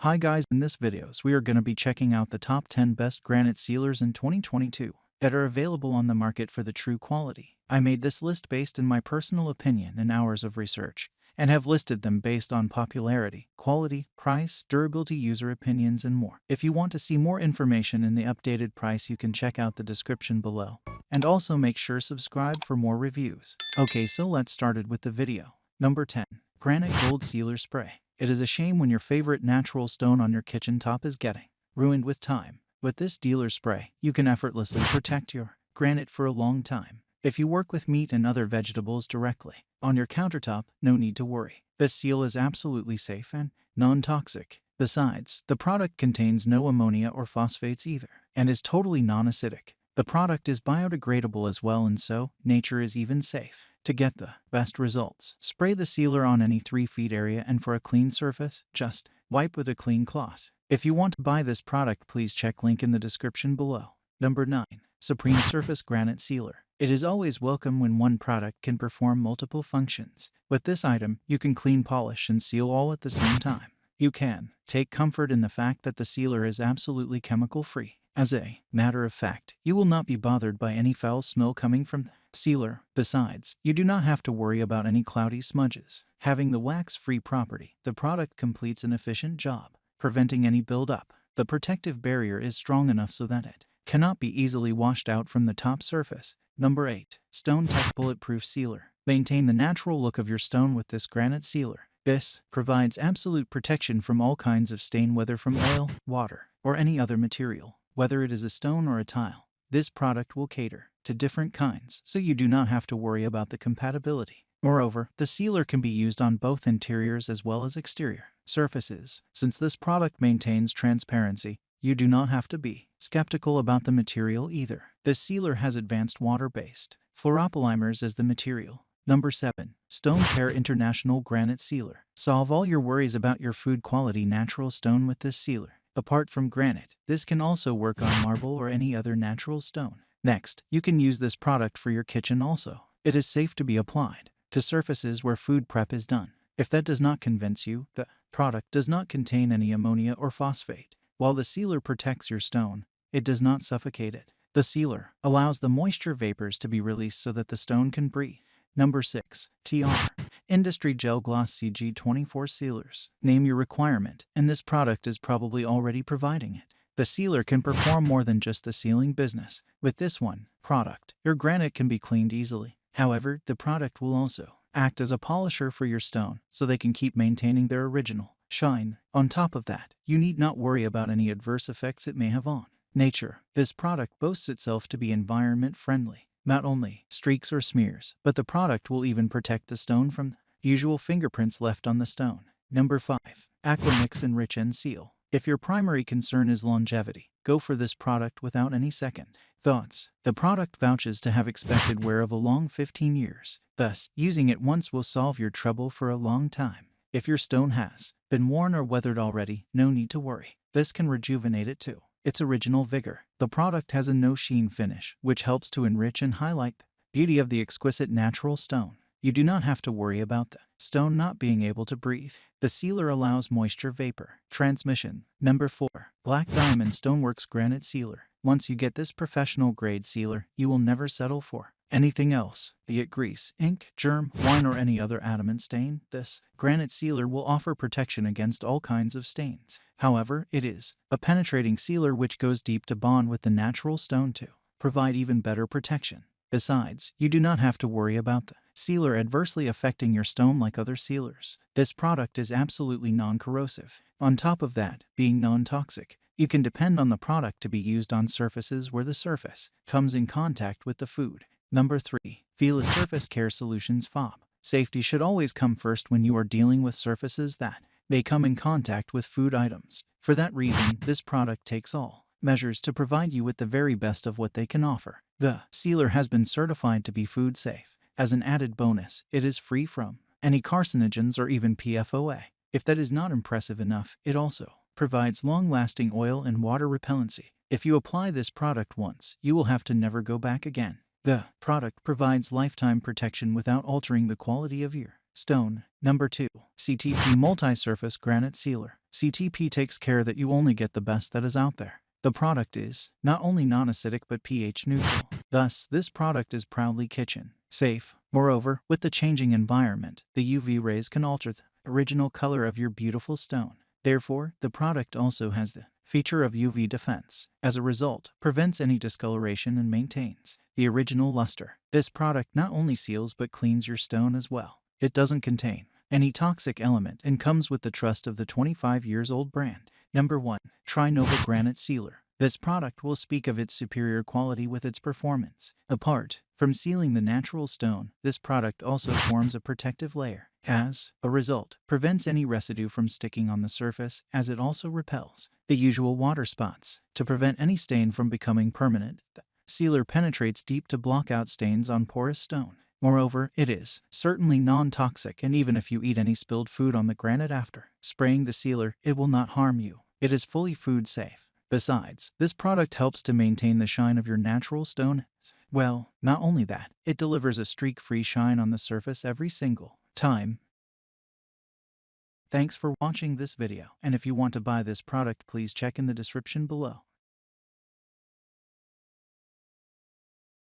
Hi guys, in this videos we are going to be checking out the top 10 best granite sealers in 2022 that are available on the market for the true quality. I made this list based on my personal opinion and hours of research, and have listed them based on popularity, quality, price, durability, user opinions, and more. If you want to see more information in the updated price, you can check out the description below. And also make sure subscribe for more reviews. Okay, so let's start it with the video. Number 10. Granite Gold Sealer Spray. It is a shame when your favorite natural stone on your kitchen top is getting ruined with time. With this dealer spray, you can effortlessly protect your granite for a long time. If you work with meat and other vegetables directly on your countertop, no need to worry. This seal is absolutely safe and non-toxic. Besides, the product contains no ammonia or phosphates either, and is totally non-acidic. The product is biodegradable as well, and so nature is even safe. To get the best results, spray the sealer on any 3 feet area, and for a clean surface, just wipe with a clean cloth. If you want to buy this product, please check link in the description below. Number 9. Supreme Surface Granite Sealer. It is always welcome when one product can perform multiple functions. With this item, you can clean, polish, and seal all at the same time. You can take comfort in the fact that the sealer is absolutely chemical-free. As a matter of fact, you will not be bothered by any foul smell coming from the sealer. Besides, you do not have to worry about any cloudy smudges. Having the wax-free property, the product completes an efficient job, preventing any buildup. The protective barrier is strong enough so that it cannot be easily washed out from the top surface. Number 8. Stone Tech Bulletproof Sealer. Maintain the natural look of your stone with this granite sealer. This provides absolute protection from all kinds of stain, whether from oil, water, or any other material. Whether it is a stone or a tile, this product will cater to different kinds, so you do not have to worry about the compatibility. Moreover, the sealer can be used on both interiors as well as exterior surfaces. Since this product maintains transparency, you do not have to be skeptical about the material either. This sealer has advanced water-based fluoropolymers as the material. Number 7. Stone Care International Granite Sealer. Solve all your worries about your food quality natural stone with this sealer. Apart from granite, this can also work on marble or any other natural stone. Next, you can use this product for your kitchen also. It is safe to be applied to surfaces where food prep is done. If that does not convince you, the product does not contain any ammonia or phosphate. While the sealer protects your stone, it does not suffocate it. The sealer allows the moisture vapors to be released so that the stone can breathe. Number 6. TR Industry Gel Gloss CG24 Sealers. Name your requirement, and this product is probably already providing it. The sealer can perform more than just the sealing business. With this one product, your granite can be cleaned easily. However, the product will also act as a polisher for your stone, so they can keep maintaining their original shine. On top of that, you need not worry about any adverse effects it may have on nature. This product boasts itself to be environment friendly. Not only streaks or smears, but the product will even protect the stone from the usual fingerprints left on the stone. Number 5. Aquamix Enrich and Seal. If your primary concern is longevity, go for this product without any second thoughts. The product vouches to have expected wear of a long 15 years. Thus, using it once will solve your trouble for a long time. If your stone has been worn or weathered already, no need to worry. This can rejuvenate it to its original vigor. The product has a no-sheen finish, which helps to enrich and highlight the beauty of the exquisite natural stone. You do not have to worry about the stone not being able to breathe. The sealer allows moisture vapor transmission. Number 4. Black Diamond Stoneworks Granite Sealer. Once you get this professional-grade sealer, you will never settle for anything else, be it grease, ink, germ, wine, or any other adamant stain. This granite sealer will offer protection against all kinds of stains. However, it is a penetrating sealer which goes deep to bond with the natural stone to provide even better protection. Besides, you do not have to worry about the sealer adversely affecting your stone like other sealers. This product is absolutely non-corrosive. On top of that, being non-toxic, you can depend on the product to be used on surfaces where the surface comes in contact with the food. Number 3. Fila Surface Care Solutions FOB. Safety should always come first when you are dealing with surfaces that may come in contact with food items. For that reason, this product takes all measures to provide you with the very best of what they can offer. The sealer has been certified to be food safe. As an added bonus, it is free from any carcinogens or even PFOA. If that is not impressive enough, it also provides long-lasting oil and water repellency. If you apply this product once, you will have to never go back again. The product provides lifetime protection without altering the quality of your stone. Number 2. CTP Multi-Surface Granite Sealer. CTP takes care that you only get the best that is out there. The product is not only non-acidic but pH neutral. Thus, this product is proudly kitchen safe. Moreover, with the changing environment, the UV rays can alter the original color of your beautiful stone. Therefore, the product also has the feature of UV defense. As a result, prevents any discoloration and maintains the original luster. This product not only seals but cleans your stone as well. It doesn't contain any toxic element and comes with the trust of the 25 years old brand. Number 1. Trinova Granite Sealer. This product will speak of its superior quality with its performance. Apart from sealing the natural stone, this product also forms a protective layer. As a result, prevents any residue from sticking on the surface, as it also repels the usual water spots. To prevent any stain from becoming permanent, the sealer penetrates deep to block out stains on porous stone. Moreover, it is certainly non-toxic, and even if you eat any spilled food on the granite after spraying the sealer, it will not harm you. It is fully food safe. Besides, this product helps to maintain the shine of your natural stone. Well, not only that, it delivers a streak-free shine on the surface every single time. Thanks for watching this video, and if you want to buy this product, please check in the description below.